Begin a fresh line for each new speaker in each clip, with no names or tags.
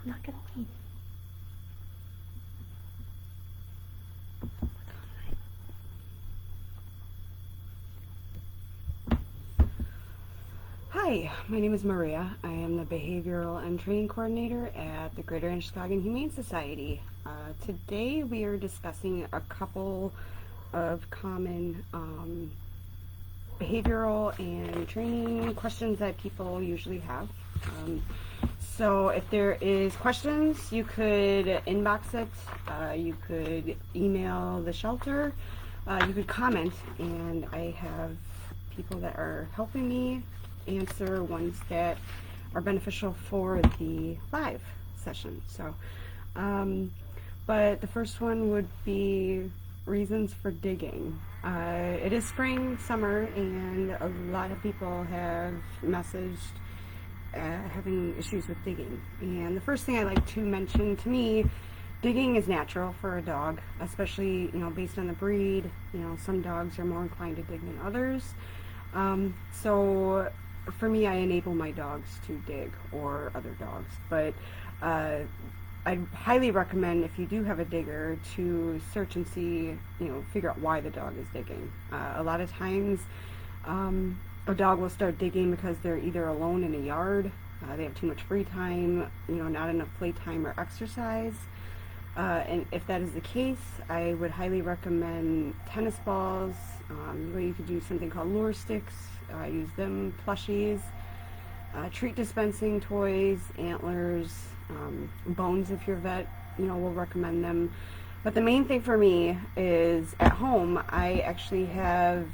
I'm not gonna leave.
Hi, my name is Maria. I am the Behavioral and Training Coordinator at the Greater Androscoggin Humane Society. Today we are discussing a couple of common behavioral and training questions that people usually have. So if there is questions, you could inbox it, you could email the shelter, you could comment, and I have people that are helping me answer ones that are beneficial for the live session. So, but the first one would be reasons for digging. It is spring, summer, and a lot of people have messaged having issues with digging. And the first thing I like to mention, to me, digging is natural for a dog, especially, based on the breed. Some dogs are more inclined to dig than others. So for me, I enable my dogs to dig, or other dogs. But I highly recommend, if you do have a digger, to search and see, figure out why the dog is digging. A lot of times, a dog will start digging because they're either alone in a yard, they have too much free time, not enough playtime or exercise. And if that is the case, I would highly recommend tennis balls. You could do something called lure sticks, use them, plushies, treat dispensing toys, antlers, bones if you're a vet, we'll recommend them. But the main thing for me is, at home, I actually have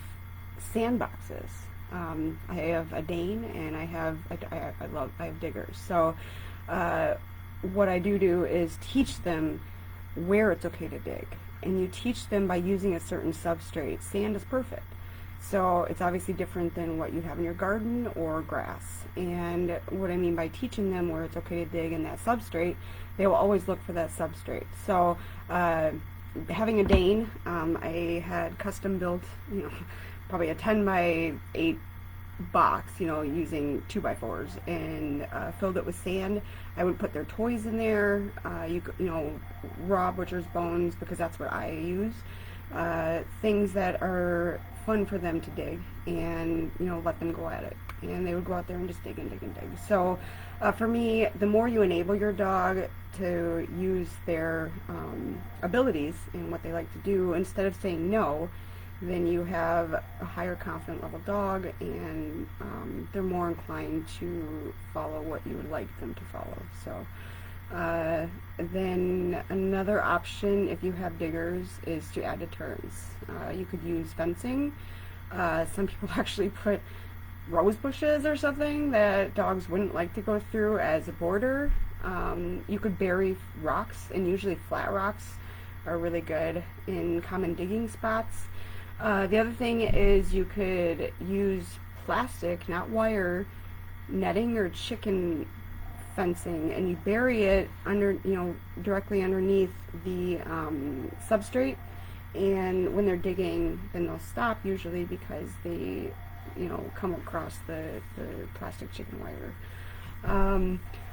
sandboxes. I have a Dane, and I have diggers. So what I do is teach them where it's okay to dig, and you teach them by using a certain substrate. Sand is perfect, so it's obviously different than what you have in your garden or grass. And what I mean by teaching them where it's okay to dig in that substrate, they will always look for that substrate. So having a Dane, I had custom built, probably a 10 by 8 box, using 2x4s, and filled it with sand. I would put their toys in there, raw butcher's bones, because that's what I use. Things that are fun for them to dig, and let them go at it. And they would go out there and just dig and dig and dig. So for me, the more you enable your dog to use their abilities and what they like to do, instead of saying no, then you have a higher confident level dog, and they're more inclined to follow what you would like them to follow. So then another option, if you have diggers, is to add deterrents. You could use fencing. Some people actually put rose bushes or something that dogs wouldn't like to go through as a border. You could bury rocks, and usually flat rocks are really good in common digging spots. The other thing is, you could use plastic, not wire, netting or chicken fencing, and you bury it under, directly underneath the substrate. And when they're digging, then they'll stop, usually because they, come across the plastic chicken wire.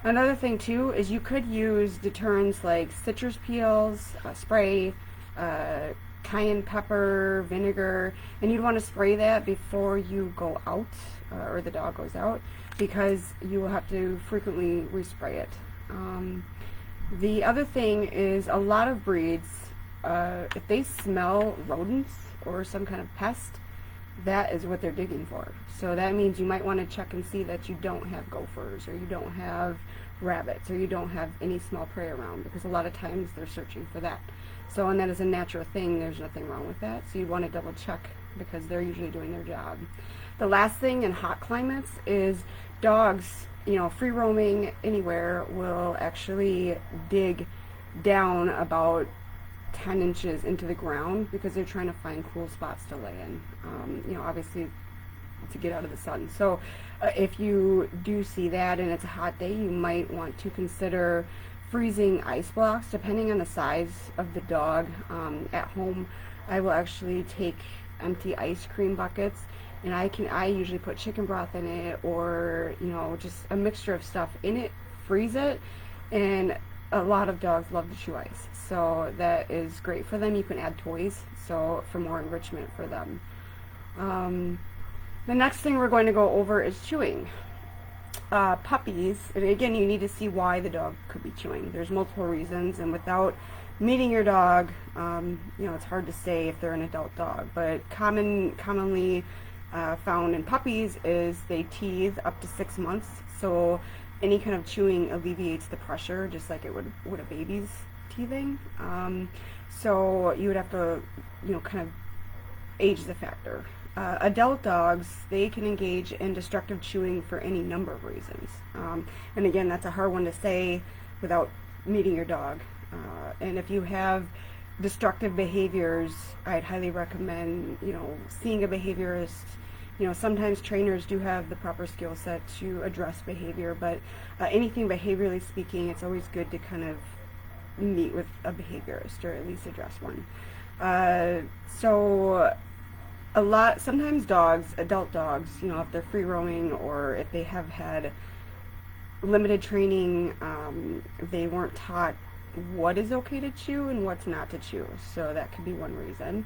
Another thing too is, you could use deterrents like citrus peels, spray, cayenne pepper, vinegar, and you'd want to spray that before you go out, or the dog goes out, because you will have to frequently respray it. The other thing is, a lot of breeds, if they smell rodents or some kind of pest, that is what they're digging for. So that means you might want to check and see that you don't have gophers, or you don't have rabbits, or you don't have any small prey around, because a lot of times they're searching for that. So, and that is a natural thing, there's nothing wrong with that. So you want to double check, because they're usually doing their job. The last thing in hot climates is, dogs, free roaming anywhere, will actually dig down about 10 inches into the ground, because they're trying to find cool spots to lay in, obviously to get out of the sun. So if you do see that and it's a hot day, you might want to consider freezing ice blocks, depending on the size of the dog. At home, I will actually take empty ice cream buckets, and I usually put chicken broth in it, or just a mixture of stuff in it, freeze it, And a lot of dogs love to chew ice, so that is great for them. You can add toys, so for more enrichment for them. The next thing we're going to go over is chewing. Puppies, and again, you need to see why the dog could be chewing. There's multiple reasons, and without meeting your dog, it's hard to say if they're an adult dog, but commonly found in puppies is they teeth up to 6 months, so any kind of chewing alleviates the pressure, just like it would a baby's teething. So you would have to, kind of age the factor. Adult dogs, they can engage in destructive chewing for any number of reasons. And again, that's a hard one to say without meeting your dog. And if you have destructive behaviors, I'd highly recommend, seeing a behaviorist. Sometimes trainers do have the proper skill set to address behavior, but anything behaviorally speaking, it's always good to kind of meet with a behaviorist or at least address one. Sometimes dogs, adult dogs, if they're free roaming or if they have had limited training, they weren't taught what is okay to chew and what's not to chew. So that could be one reason.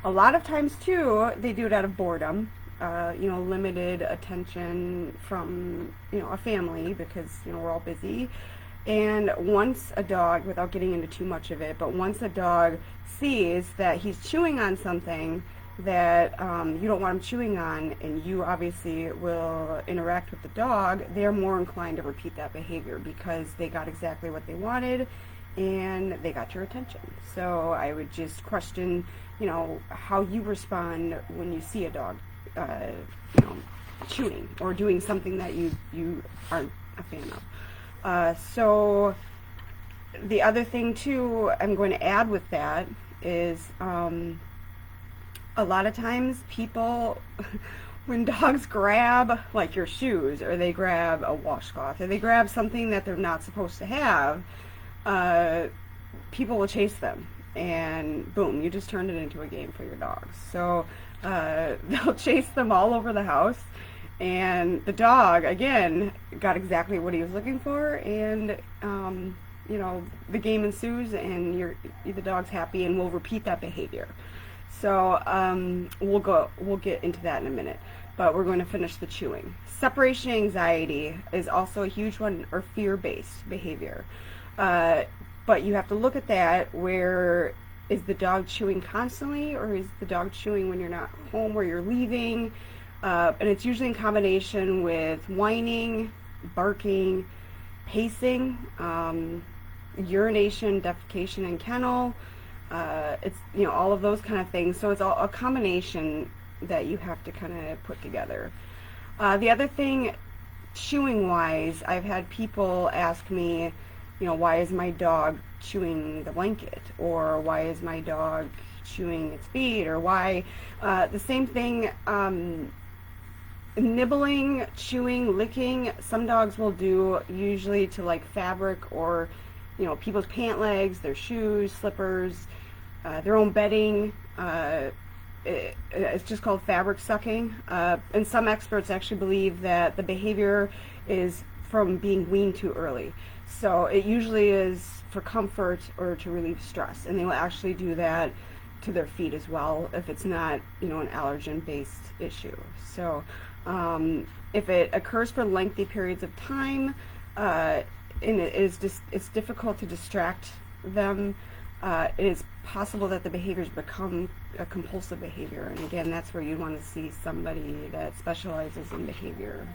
A lot of times too, they do it out of boredom, limited attention from, a family because, we're all busy. And once a dog, without getting into too much of it, but once a dog sees that he's chewing on something that you don't want him chewing on, and you obviously will interact with the dog, they're more inclined to repeat that behavior because they got exactly what they wanted and they got your attention. So I would just question, how you respond when you see a dog, chewing or doing something that you aren't a fan of. So the other thing too I'm going to add with that is a lot of times people, when dogs grab like your shoes or they grab a washcloth or they grab something that they're not supposed to have, people will chase them and boom, you just turned it into a game for your dogs. So they'll chase them all over the house. And the dog, again, got exactly what he was looking for, and the game ensues, and the dog's happy, and we'll repeat that behavior. So we'll get into that in a minute, but we're going to finish the chewing. Separation anxiety is also a huge one, or fear-based behavior. But you have to look at that. Where is the dog chewing constantly, or is the dog chewing when you're not home, or you're leaving? And it's usually in combination with whining, barking, pacing, urination, defecation, and kennel. It's all of those kind of things. So it's all a combination that you have to kind of put together. The other thing, chewing wise, I've had people ask me, why is my dog chewing the blanket, or why is my dog chewing its feet, or why the same thing. Nibbling, chewing, licking, some dogs will do usually to like fabric or people's pant legs, their shoes, slippers, their own bedding. It's just called fabric sucking, and some experts actually believe that the behavior is from being weaned too early. So it usually is for comfort or to relieve stress, and they will actually do that to their feet as well if it's not an allergen based issue. So if it occurs for lengthy periods of time, and it's difficult to distract them, it is possible that the behaviors become a compulsive behavior, and again, that's where you'd want to see somebody that specializes in behavior.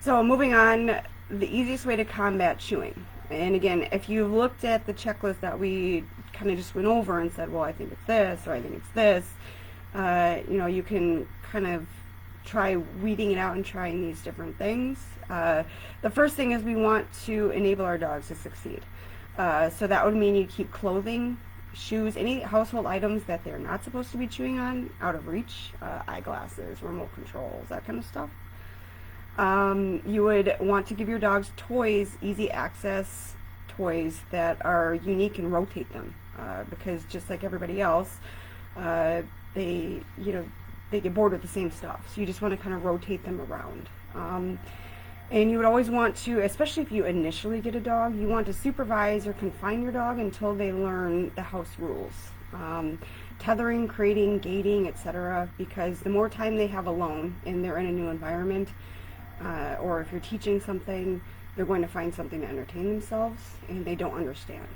So moving on, the easiest way to combat chewing. And again, if you looked at the checklist that we kind of just went over and said, well, I think it's this, or I think it's this, you can kind of try weeding it out and trying these different things. The first thing is we want to enable our dogs to succeed. So that would mean you keep clothing, shoes, any household items that they're not supposed to be chewing on out of reach, eyeglasses, remote controls, that kind of stuff. You would want to give your dogs toys, easy access toys that are unique, and rotate them, because just like everybody else, they get bored with the same stuff. So you just want to kind of rotate them around. And you would always want to, especially if you initially get a dog, you want to supervise or confine your dog until they learn the house rules. Tethering, crating, gating, etc. Because the more time they have alone and they're in a new environment, or if you're teaching something, they're going to find something to entertain themselves and they don't understand.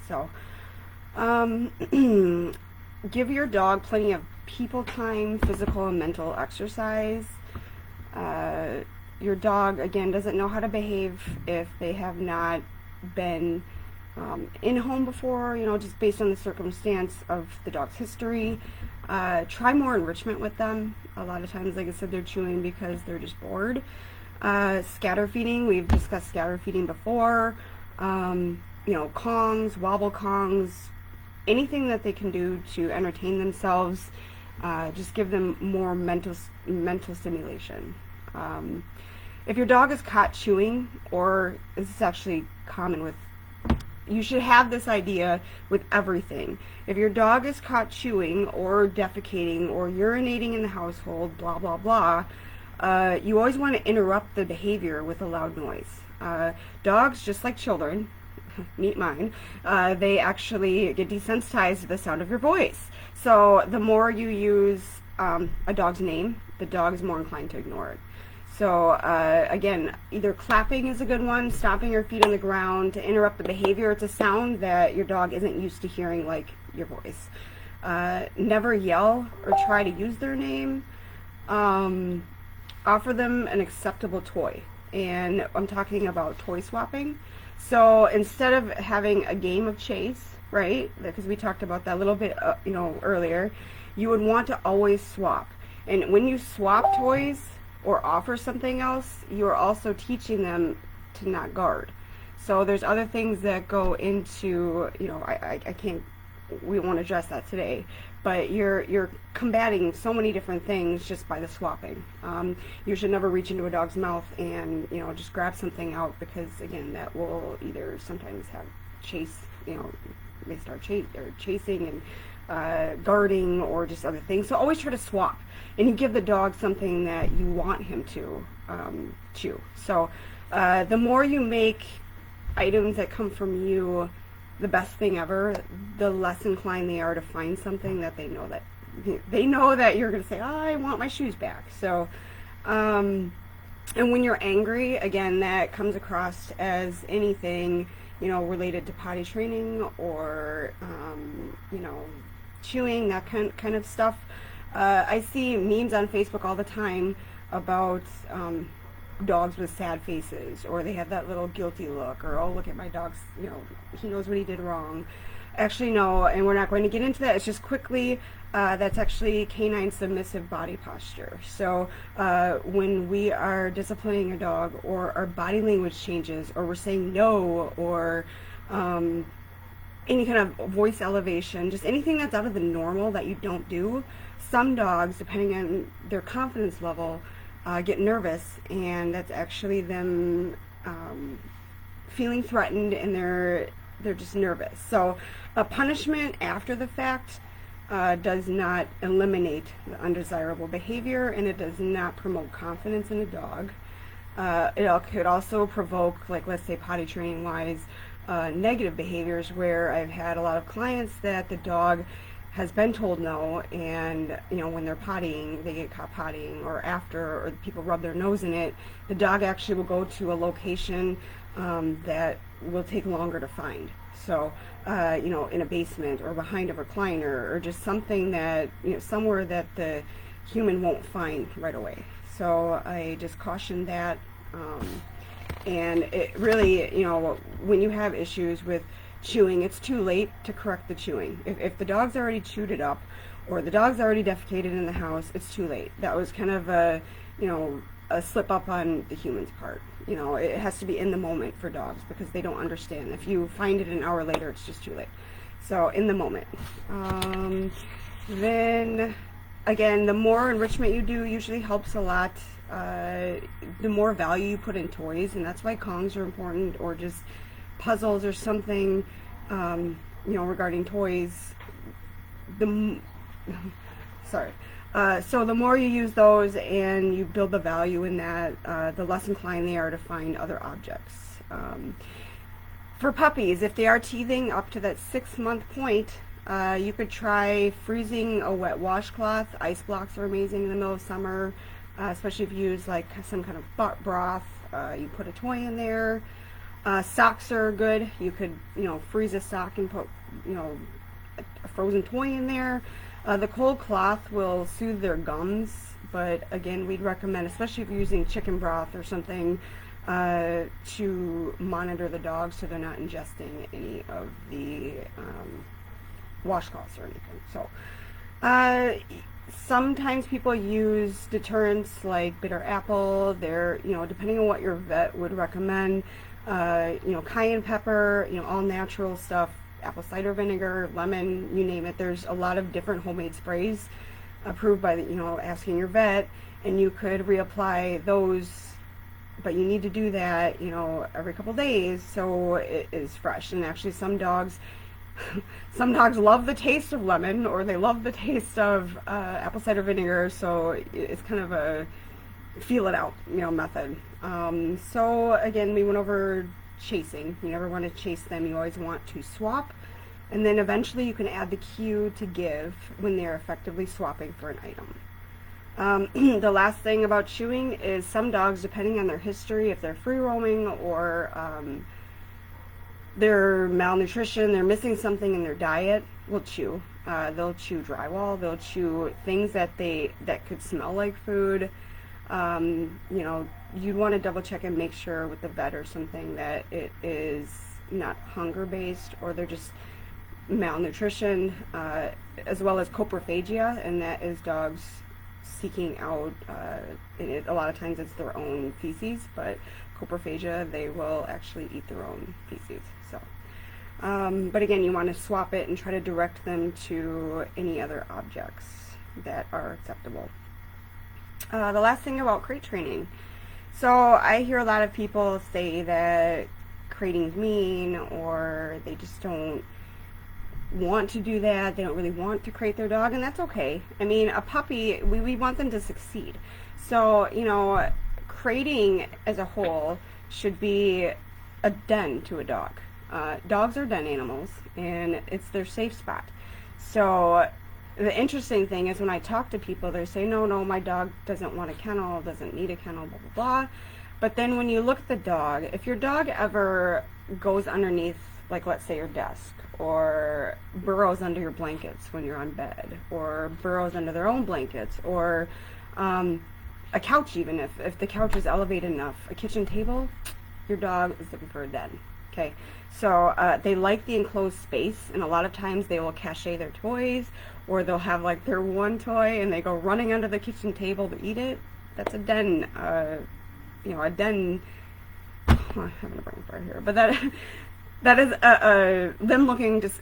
So give your dog plenty of people time, physical and mental exercise. Your dog, again, doesn't know how to behave if they have not been in home before, just based on the circumstance of the dog's history. Try more enrichment with them. A lot of times, like I said, they're chewing because they're just bored. Scatter feeding, we've discussed scatter feeding before. Kongs, wobble Kongs, anything that they can do to entertain themselves. Just give them more mental stimulation. If your dog is caught chewing, or this is actually common with, you should have this idea with everything. If your dog is caught chewing or defecating or urinating in the household, blah, blah, blah, you always want to interrupt the behavior with a loud noise. Dogs, just like children, meet mine, they actually get desensitized to the sound of your voice. So the more you use a dog's name, the dog is more inclined to ignore it. So again, either clapping is a good one, stomping your feet on the ground to interrupt the behavior. It's a sound that your dog isn't used to hearing, like your voice. Never yell or try to use their name. Offer them an acceptable toy. And I'm talking about toy swapping. So instead of having a game of chase, right, because we talked about that a little bit earlier, you would want to always swap. And when you swap toys or offer something else, you're also teaching them to not guard. So there's other things that go into, I can't, we won't address that today, but you're combating so many different things just by the swapping. You should never reach into a dog's mouth and just grab something out, because again, that will either sometimes have chase, they start chasing and guarding or just other things. So always try to swap, and you give the dog something that you want him to chew. So the more you make items that come from you the best thing ever, the less inclined they are to find something that they know that you're going to say, oh, I want my shoes back. So and when you're angry, again, that comes across as anything related to potty training or chewing, that kind of stuff. I see memes on Facebook all the time about dogs with sad faces, or they have that little guilty look, or oh, look at my dog's, he knows what he did wrong. Actually, no, and we're not going to get into that. It's just quickly, that's actually canine submissive body posture. So when we are disciplining a dog, or our body language changes, or we're saying no, or any kind of voice elevation, just anything that's out of the normal that you don't do, some dogs, depending on their confidence level, get nervous, and that's actually them feeling threatened, and they're just nervous. So a punishment after the fact does not eliminate the undesirable behavior, and it does not promote confidence in a dog. It could also provoke, like, let's say potty training wise, negative behaviors, where I've had a lot of clients that the dog has been told no, and when they're pottying, they get caught pottying, or after, or people rub their nose in it, the dog actually will go to a location that will take longer to find. So in a basement, or behind a recliner, or just something that somewhere that the human won't find right away. So I just caution that, and it really, when you have issues with chewing, it's too late to correct the chewing. If the dog's already chewed it up, or the dog's already defecated in the house, it's too late. That was kind of a slip up on the human's part. It has to be in the moment for dogs, because they don't understand. If you find it an hour later, it's just too late. So in the moment. Then again, the more enrichment you do usually helps a lot. The more value you put in toys, and that's why Kongs are important, or just puzzles or something, regarding toys. So the more you use those and you build the value in that, the less inclined they are to find other objects. For puppies, if they are teething up to that 6-month point, you could try freezing a wet washcloth. Ice blocks are amazing in the middle of summer, especially if you use like some kind of butt broth. You put a toy in there. Socks are good. You could, freeze a sock and put, a frozen toy in there. The cold cloth will soothe their gums, but again, we'd recommend, especially if you're using chicken broth or something, to monitor the dogs so they're not ingesting any of the washcloths or anything. So sometimes people use deterrents like bitter apple. They're, depending on what your vet would recommend, cayenne pepper, all natural stuff, apple cider vinegar, lemon, you name it. There's a lot of different homemade sprays approved by the, asking your vet, and you could reapply those, but you need to do that, every couple days so it is fresh. And actually some dogs love the taste of lemon, or they love the taste of apple cider vinegar, so it's kind of a feel it out, method. So again, we went over chasing. You never want to chase them. You always want to swap, and then eventually you can add the cue to give when they're effectively swapping for an item. The last thing about chewing is some dogs, depending on their history, if they're free roaming or they're malnutrition, they're missing something in their diet, will chew. They'll chew drywall. They'll chew things that could smell like food. You'd want to double check and make sure with the vet or something that it is not hunger based, or they're just malnutrition, as well as coprophagia, and that is dogs seeking out, and a lot of times it's their own feces, but coprophagia, they will actually eat their own feces. So, but again, you want to swap it and try to direct them to any other objects that are acceptable. The last thing about crate training. So I hear a lot of people say that crating's mean, or they just don't want to do that. They don't really want to crate their dog, and that's okay. I mean, a puppy, we want them to succeed. So, crating as a whole should be a den to a dog. Dogs are den animals, and it's their safe spot. So the interesting thing is when I talk to people, they say, no, my dog doesn't want a kennel, doesn't need a kennel, blah, blah, blah. But then when you look at the dog, if your dog ever goes underneath, like let's say your desk, or burrows under your blankets when you're on bed, or burrows under their own blankets, or a couch even, if the couch is elevated enough, a kitchen table, your dog is looking for a den. Okay, so they like the enclosed space, and a lot of times they will cache their toys, or they'll have like their one toy and they go running under the kitchen table to eat it. That's a den, a den. Oh, I'm having a brain fart here, but that is them looking just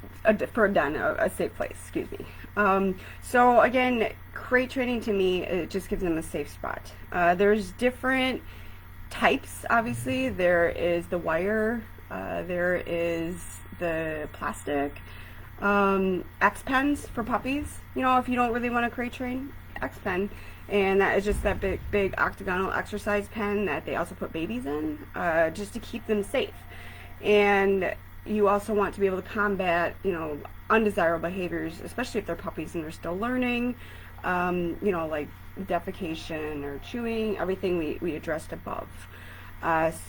for a den, a safe place. Excuse me. So again, crate training to me, it just gives them a safe spot. There's different types. Obviously, there is the wire. There is the plastic. X pens for puppies. If you don't really want to crate train, X pen, and that is just that big octagonal exercise pen that they also put babies in, just to keep them safe. And you also want to be able to combat, undesirable behaviors, especially if they're puppies and they're still learning, like defecation or chewing, everything we addressed above.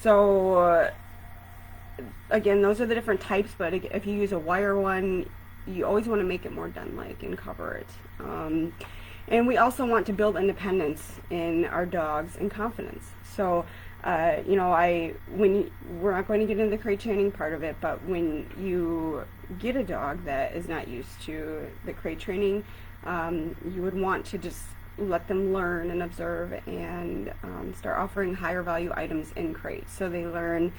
So again, those are the different types, but if you use a wire one, you always want to make it more den-like and cover it. And we also want to build independence in our dogs and confidence. So, we're not going to get into the crate training part of it, but when you get a dog that is not used to the crate training, you would want to just let them learn and observe and start offering higher value items in crates. So they learn,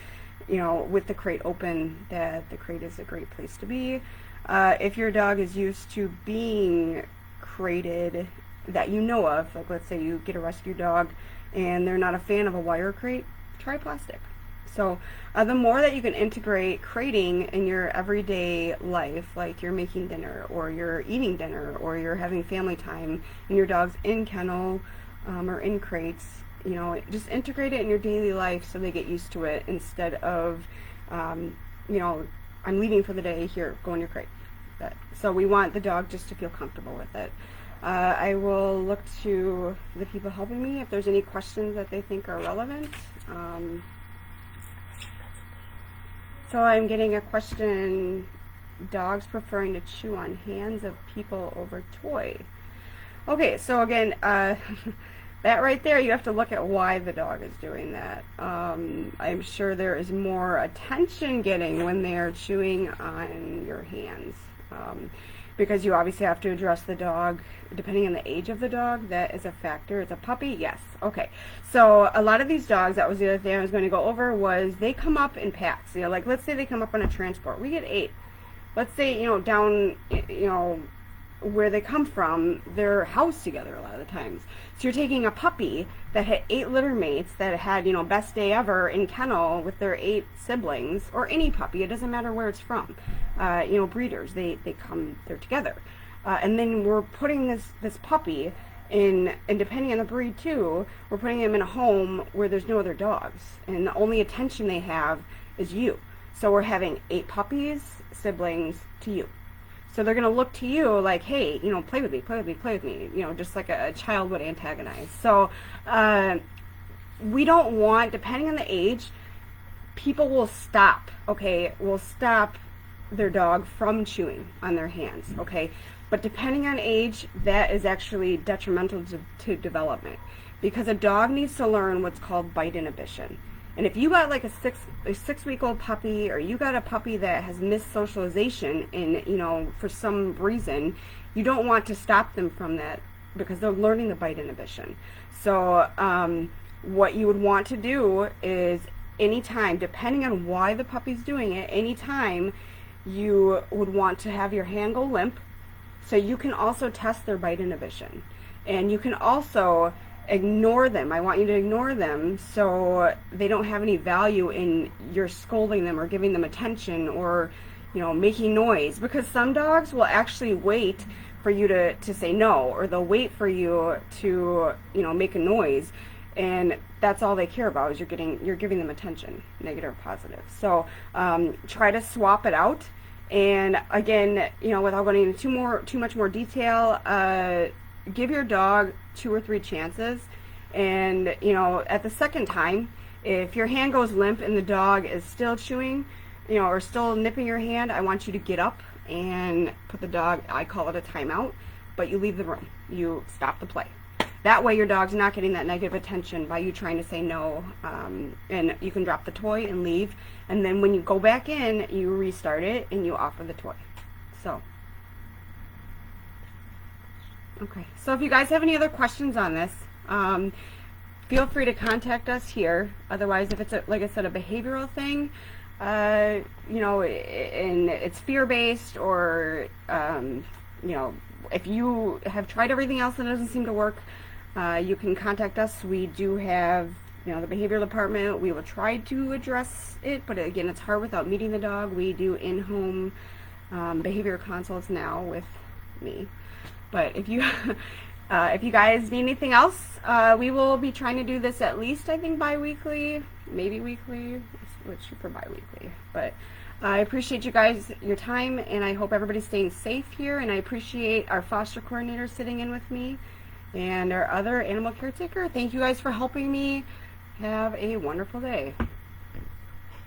with the crate open, that the crate is a great place to be. If your dog is used to being crated that you know of, like let's say you get a rescue dog and they're not a fan of a wire crate, try plastic. So the more that you can integrate crating in your everyday life, like you're making dinner or you're eating dinner or you're having family time and your dog's in kennel or in crates, you know, just integrate it in your daily life so they get used to it instead of, you know, I'm leaving for the day, here, go in your crate. So we want the dog just to feel comfortable with it. I will look to the people helping me if there's any questions that they think are relevant. So I'm getting a question, dogs preferring to chew on hands of people over toy. Okay, so again, that right there, you have to look at why the dog is doing that. I'm sure there is more attention getting when they're chewing on your hands. Because you obviously have to address the dog, depending on the age of the dog, that is a factor. It's a puppy? Yes. Okay. So a lot of these dogs, that was the other thing I was going to go over, was they come up in packs. You know, like let's say they come up on a transport. We get 8. Let's say, you know, down, you know, where they come from, they're housed together a lot of the times. So you're taking a puppy that had 8 litter mates, that had, you know, best day ever in kennel with their 8 siblings, or any puppy, it doesn't matter where it's from. You know, breeders, they're together. And then we're putting this puppy in, and depending on the breed too, we're putting him in a home where there's no other dogs, and the only attention they have is you. So we're having 8 puppies, siblings, to you. So they're going to look to you like, hey, you know, play with me, play with me, play with me, you know, just like a child would antagonize. So we don't want, depending on the age, people will stop, okay, will stop their dog from chewing on their hands, okay? But depending on age, that is actually detrimental to development, because a dog needs to learn what's called bite inhibition. And if you got like a 6-week-old puppy, or you got a puppy that has missed socialization and, you know, for some reason, you don't want to stop them from that because they're learning the bite inhibition. So what you would want to do is anytime, depending on why the puppy's doing it, anytime you would want to have your hand go limp, so you can also test their bite inhibition. And you can also ignore them. I want you to ignore them so they don't have any value in your scolding them or giving them attention or, you know, making noise, because some dogs will actually wait for you to say no, or they'll wait for you to, you know, make a noise, and that's all they care about is you're giving them attention, negative or positive. So try to swap it out. And again, you know, without going into too much more detail, give your dog 2 or 3 chances, and you know, at the second time, if your hand goes limp and the dog is still chewing, you know, or still nipping your hand, I want you to get up and put the dog, I call it a timeout, but you leave the room, you stop the play. That way your dog's not getting that negative attention by you trying to say no, and you can drop the toy and leave, and then when you go back in, you restart it and you offer the toy. So okay, so if you guys have any other questions on this, feel free to contact us here. Otherwise, if it's, like I said, a behavioral thing, you know, and it's fear-based, or, you know, if you have tried everything else and it doesn't seem to work, you can contact us. We do have, you know, the behavioral department. We will try to address it, but again, it's hard without meeting the dog. We do in-home behavior consults now with me. But if you guys need anything else, we will be trying to do this at least, I think, bi-weekly, maybe weekly. Let's shoot for bi-weekly. But I appreciate you guys, your time, and I hope everybody's staying safe here. And I appreciate our foster coordinator sitting in with me and our other animal caretaker. Thank you guys for helping me. Have a wonderful day.